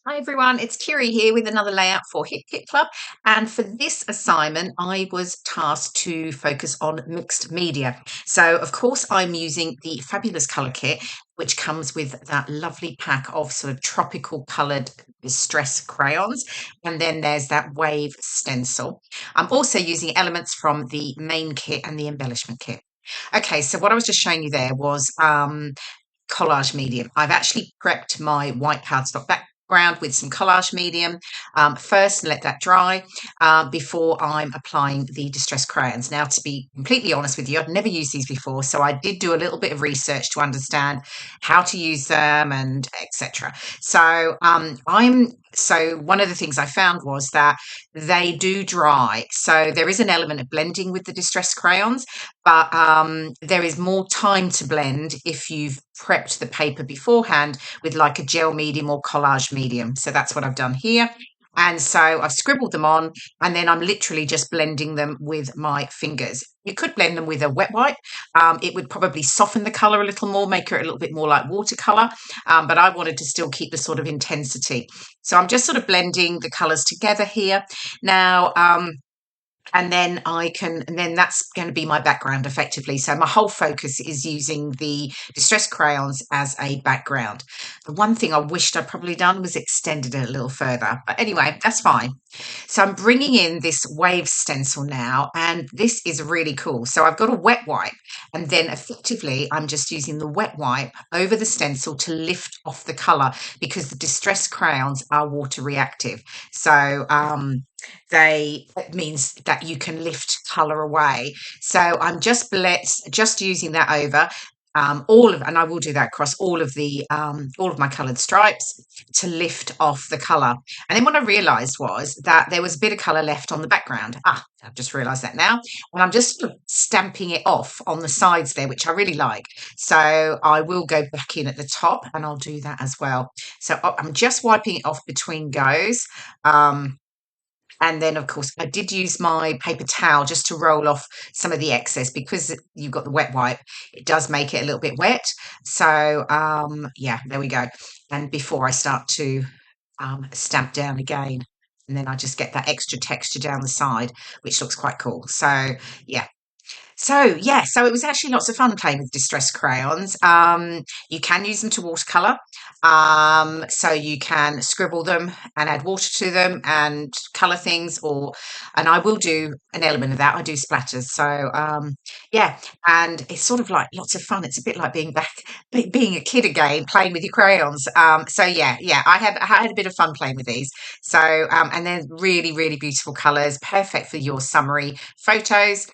Hi everyone, it's KIREI here with another layout for Hit Kit Club, and for this assignment I was tasked to focus on mixed media. So of course I'm using the fabulous colour kit which comes with that lovely pack of sort of tropical coloured Distress crayons, and then there's that wave stencil. I'm also using elements from the main kit and the embellishment kit. Okay, so what I was just showing you there was collage medium. I've actually prepped my white cardstock background with some collage medium first and let that dry before I'm applying the Distress crayons. Now, to be completely honest with you, I've never used these before, so I did do a little bit of research to understand how to use them and etc. So one of the things I found was that they do dry. So there is an element of blending with the Distress crayons, but there is more time to blend if you've prepped the paper beforehand with like a gel medium or collage medium. So that's what I've done here. And so I've scribbled them on, and then I'm literally just blending them with my fingers. You could blend them with a wet wipe. It would probably soften the colour a little more, make it a little bit more like watercolour, but I wanted to still keep the sort of intensity. So I'm just sort of blending the colours together here. Now, and then that's going to be my background effectively. So my whole focus is using the Distress crayons as a background. The one thing I wished I'd probably done was extended it a little further, but anyway, that's fine. So I'm bringing in this wave stencil now, and this is really cool. So I've got a wet wipe, and then effectively I'm just using the wet wipe over the stencil to lift off the colour, because the Distress crayons are water reactive. So it means that you can lift colour away. So I'm just using that over and I will do that across all of my coloured stripes to lift off the colour. And then what I realised was that there was a bit of colour left on the background. I've just realised that now, and I'm just stamping it off on the sides there, which I really like. So I will go back in at the top, and I'll do that as well. So I'm just wiping it off between goes. And then, of course, I did use my paper towel just to roll off some of the excess, because you've got the wet wipe. It does make it a little bit wet. So, yeah, there we go. And before I start to stamp down again, and then I just get that extra texture down the side, which looks quite cool. So, yeah, so it was actually lots of fun playing with Distress crayons. You can use them to watercolour. So you can scribble them and add water to them and colour things, and I will do an element of that. I do splatters. So yeah, and it's sort of like lots of fun. It's a bit like being a kid again, playing with your crayons. So yeah, I had a bit of fun playing with these. So and they're really, really beautiful colours, perfect for your summery photos.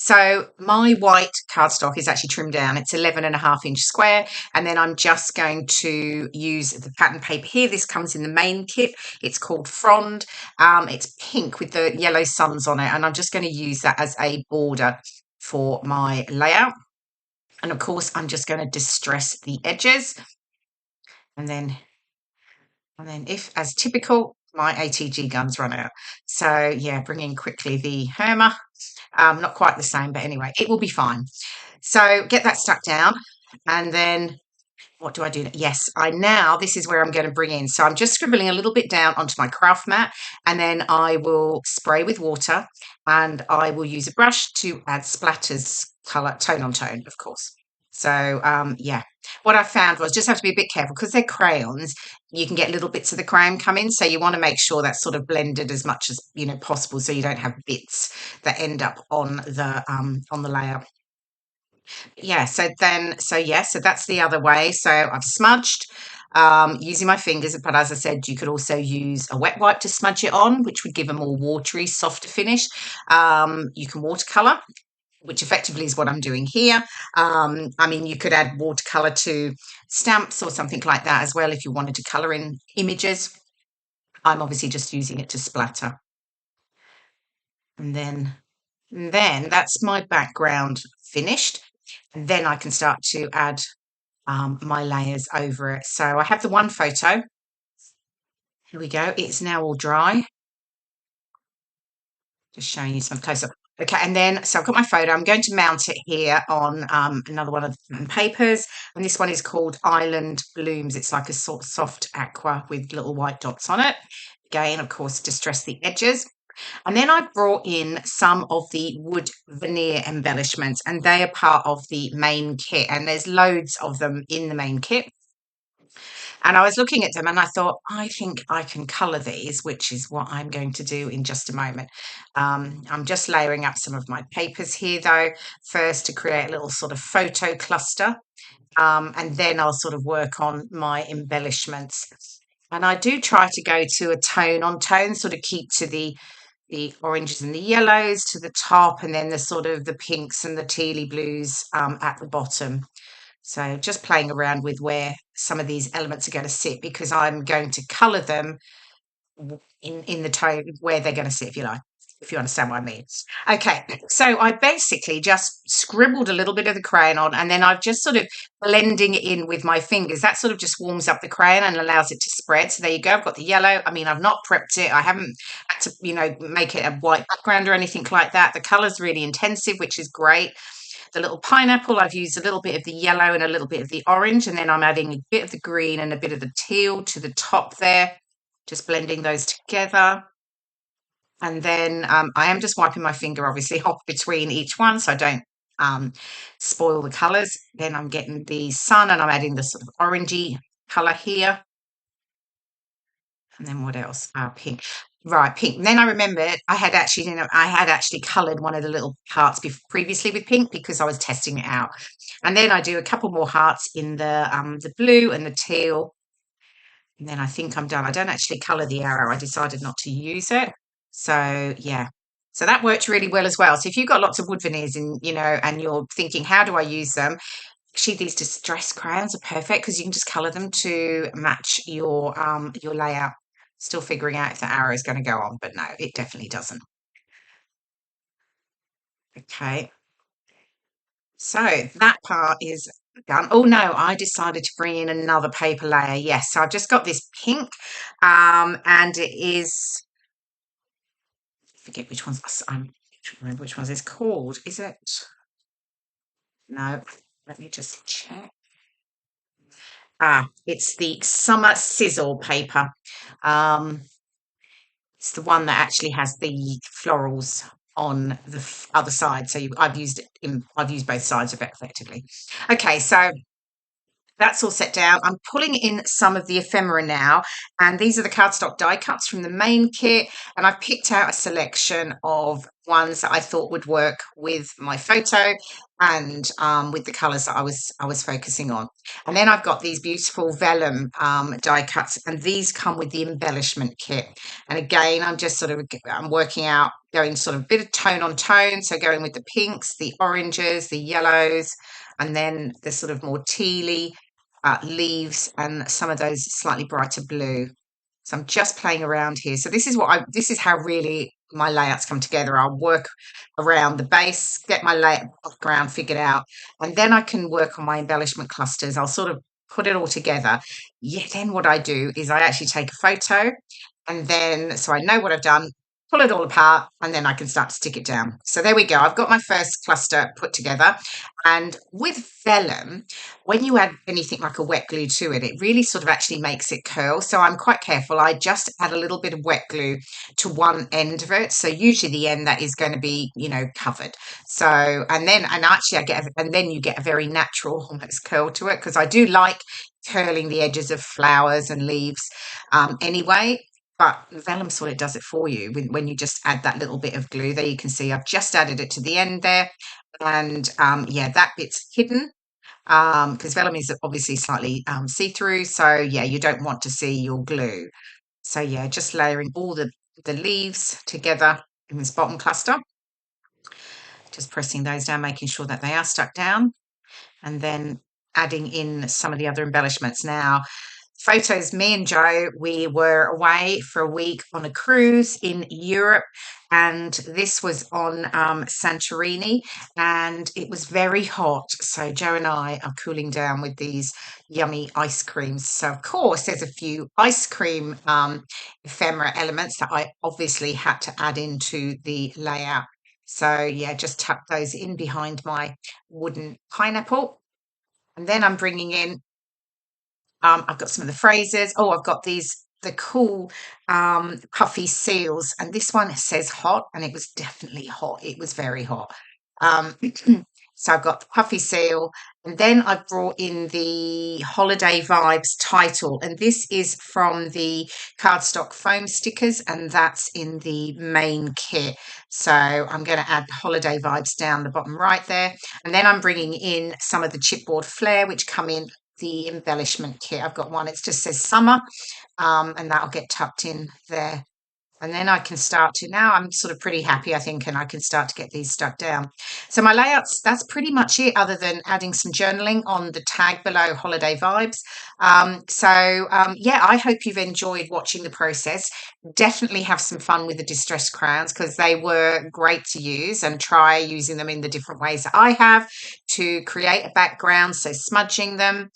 So my white cardstock is actually trimmed down. It's 11.5-inch square. And then I'm just going to use the pattern paper here. This comes in the main kit. It's called Frond. It's pink with the yellow suns on it. And I'm just going to use that as a border for my layout. And of course, I'm just going to distress the edges. And then if, as typical, my ATG guns run out. So yeah, bring in quickly the hammer. Not quite the same, but anyway, it will be fine. So get that stuck down, and then what do I do? Yes, this is where I'm going to bring in. So I'm just scribbling a little bit down onto my craft mat, and then I will spray with water, and I will use a brush to add splatters, colour, tone on tone, of course. So yeah, what I found was just have to be a bit careful, because they're crayons. You can get little bits of the crayon come in, so you want to make sure that's sort of blended as much as possible, so you don't have bits that end up on the layer. Yeah, so that's the other way. So I've smudged using my fingers, but as I said, you could also use a wet wipe to smudge it on, which would give a more watery, softer finish. You can watercolor, which effectively is what I'm doing here. I mean, you could add watercolor to stamps or something like that as well if you wanted to color in images. I'm obviously just using it to splatter. And then that's my background finished. And then I can start to add my layers over it. So I have the one photo. Here we go. It's now all dry. Just showing you some close up. Okay, and then so I've got my photo. I'm going to mount it here on another one of the papers, and this one is called Island Blooms. It's like a sort of soft aqua with little white dots on it. Again, of course, distress the edges. And then I brought in some of the wood veneer embellishments, and they are part of the main kit. And there's loads of them in the main kit. And I was looking at them and I thought, I think I can colour these, which is what I'm going to do in just a moment. I'm just layering up some of my papers here, though, first to create a little sort of photo cluster. And then I'll sort of work on my embellishments. And I do try to go to a tone on tone, sort of keep to the oranges and the yellows to the top, and then the sort of the pinks and the tealy blues at the bottom. So just playing around with where some of these elements are going to sit, because I'm going to colour them in the tone where they're going to sit, if you like, if you understand what I mean. Okay, so I basically just scribbled a little bit of the crayon on, and then I've just sort of blending it in with my fingers. That sort of just warms up the crayon and allows it to spread. So there you go. I've got the yellow. I mean, I've not prepped it. I haven't had to, make it a white background or anything like that. The colour's really intensive, which is great. The little pineapple, I've used a little bit of the yellow and a little bit of the orange, and then I'm adding a bit of the green and a bit of the teal to the top there, just blending those together. And then I am just wiping my finger, obviously, off between each one so I don't spoil the colours. Then I'm getting the sun and I'm adding the sort of orangey colour here. And then what else? Pink. Right, pink. And then I remembered I had actually coloured one of the little hearts previously with pink because I was testing it out. And then I do a couple more hearts in the blue and the teal. And then I think I'm done. I don't actually colour the arrow. I decided not to use it. So yeah. So that worked really well as well. So if you've got lots of wood veneers and you're thinking, how do I use them? Actually, these distress crayons are perfect because you can just colour them to match your layout. Still figuring out if the arrow is going to go on, but no, it definitely doesn't. Okay, so that part is done. Oh no, I decided to bring in another paper layer. Yes, so I've just got this pink, and it is, I forget which ones. I'm trying to remember which ones it's called. Is it? No, let me just check. It's the Summer Sizzle paper. It's the one that actually has the florals on the other side. So I've used both sides of it effectively. Okay, so that's all set down. I'm pulling in some of the ephemera now, and these are the cardstock die cuts from the main kit, and I've picked out a selection of ones that I thought would work with my photo and with the colours that I was focusing on. And then I've got these beautiful vellum die cuts, and these come with the embellishment kit. And again, I'm working out, going sort of a bit of tone on tone, so going with the pinks, the oranges, the yellows, and then the sort of more tealy leaves and some of those slightly brighter blue. So I'm just playing around here. So this is how really my layouts come together. I'll work around the base, get my background figured out, and then I can work on my embellishment clusters. I'll sort of put it all together. Yeah, then what I do is I actually take a photo, and then so I know what I've done, pull it all apart, and then I can start to stick it down. So there we go. I've got my first cluster put together. And with vellum, when you add anything like a wet glue to it, it really sort of actually makes it curl. So I'm quite careful. I just add a little bit of wet glue to one end of it. So usually the end that is going to be, covered. So, and then you get a very natural almost curl to it, because I do like curling the edges of flowers and leaves anyway. But vellum sort of does it for you when you just add that little bit of glue. There you can see I've just added it to the end there. And yeah, that bit's hidden because vellum is obviously slightly see-through. So yeah, you don't want to see your glue. So yeah, just layering all the leaves together in this bottom cluster. Just pressing those down, making sure that they are stuck down. And then adding in some of the other embellishments. Now, photos, me and Joe, we were away for a week on a cruise in Europe, and this was on Santorini, and it was very hot. So Joe and I are cooling down with these yummy ice creams. So of course, there's a few ice cream ephemera elements that I obviously had to add into the layout. So yeah, just tuck those in behind my wooden pineapple. And then I'm bringing in, I've got some of the phrases. Oh, I've got the cool puffy seals. And this one says hot, and it was definitely hot. It was very hot. Um, so I've got the puffy seal, and then I've brought in the Holiday Vibes title. And this is from the cardstock foam stickers, and that's in the main kit. So I'm going to add the Holiday Vibes down the bottom right there. And then I'm bringing in some of the chipboard flair, which come in the embellishment kit. I've got one, it just says summer, and that'll get tucked in there. And then I can start to, now I'm sort of pretty happy, I think, and I can start to get these stuck down. So my layouts, that's pretty much it, other than adding some journaling on the tag below, Holiday Vibes. Yeah, I hope you've enjoyed watching the process. Definitely have some fun with the Distress crayons, because they were great to use, and try using them in the different ways that I have to create a background. So smudging them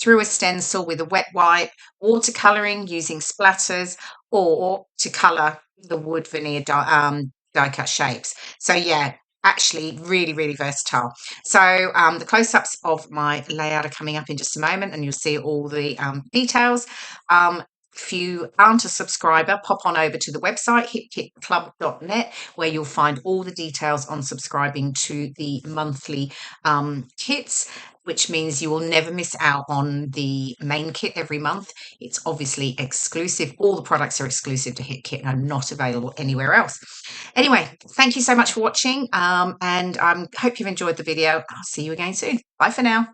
through a stencil with a wet wipe, watercolouring using splatters, or to colour the wood veneer die cut shapes. So yeah, actually really, really versatile. So the close-ups of my layout are coming up in just a moment, and you'll see all the details. If you aren't a subscriber, pop on over to the website, hitkitclub.net, where you'll find all the details on subscribing to the monthly kits, which means you will never miss out on the main kit every month. It's obviously exclusive. All the products are exclusive to HitKit and are not available anywhere else. Anyway, thank you so much for watching, and I hope you've enjoyed the video. I'll see you again soon. Bye for now.